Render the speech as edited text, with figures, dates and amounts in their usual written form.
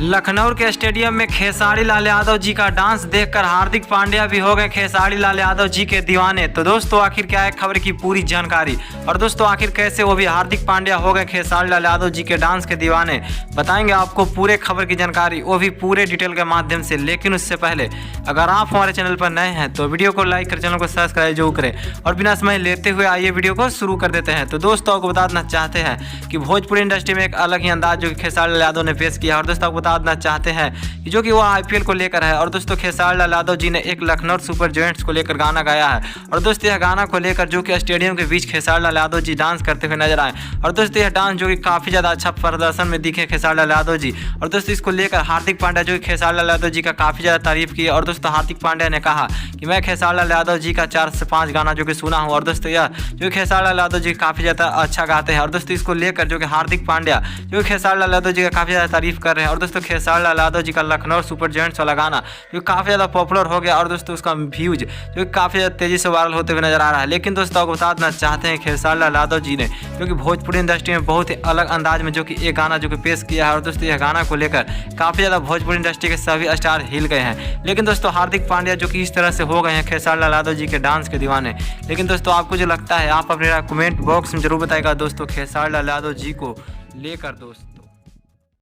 लखनऊ के स्टेडियम में खेसारी लाल यादव जी का डांस देखकर हार्दिक पांड्या भी हो गए खेसारी लाल यादव जी के दीवाने। तो दोस्तों आखिर क्या है खबर की पूरी जानकारी, और दोस्तों आखिर कैसे वो भी हार्दिक पांड्या हो गए खेसारी लाल यादव जी के डांस के दीवाने, बताएंगे आपको पूरे खबर की जानकारी, वो भी पूरे डिटेल के माध्यम से। लेकिन उससे पहले अगर आप हमारे चैनल पर नए हैं तो वीडियो को लाइक कर चैनल को सब्सक्राइब जरूर करें, और बिना समय लेते हुए आइए वीडियो को शुरू कर देते हैं। तो दोस्तों आपको बता देना चाहते हैं कि भोजपुरी इंडस्ट्री में एक अलग ही अंदाज जो कि खेसारी लाल यादव ने पेश किया, और दोस्तों आपको बता देना चाहते हैं कि जो कि वो आईपीएल को लेकर है। और दोस्तों खेसारी लाल यादव जी ने एक लखनऊ सुपर जायंट्स को लेकर गाना गाया है, और दोस्तों यह गाना को लेकर जो कि स्टेडियम के बीच खेसारी लाल यादव जी डांस करते हुए नजर आए, और दोस्तों यह डांस जो कि काफी ज्यादा अच्छा प्रदर्शन में दिखे खेसारी लाल यादव जी। और दोस्तों इसको लेकर हार्दिक पांड्या जो कि खेसारी लाल यादव जी का काफी ज्यादा तारीफ की, और दोस्तों हार्दिक पांड्या ने कहा कि मैं खेसारी लाल यादव जी का 4 से 5 गाना जो कि सुना हूँ, और दोस्तों यह जो खेसारी लाल यादव जी काफी ज्यादा अच्छा गाते हैं। और दोस्तों इसको लेकर जो कि हार्दिक पांड्या जो खेसारी लाल यादव जी का काफी ज्यादा तारीफ कर रहे हैं। और दोस्तों खेसारी लाल यादव जी का लखनऊ सुपर जायंट्स वाला गाना जो काफी ज्यादा पॉपुलर हो गया, और दोस्तों उसका व्यूज जो काफी ज्यादा तेजी से वायरल होते हुए नजर आ रहा है। लेकिन दोस्तों आपको बता देना चाहते हैं खेसारी लाल यादव जी ने जो कि भोजपुरी इंडस्ट्री में बहुत ही अलग अंदाज में जो कि एक गाना जो कि पेश किया है, और दोस्तों यह गाना को लेकर काफी ज्यादा भोजपुरी इंडस्ट्री के सभी स्टार हिल गए हैं। लेकिन दोस्तों हार्दिक पांड्या जो कि इस तरह से हो गए हैं खेसारी लाल यादव जी के डांस के दीवाने। लेकिन दोस्तों आपको जो लगता है आप अपने कमेंट बॉक्स में जरूर बताएगा दोस्तों खेसारी लाल यादव जी को लेकर दोस्त।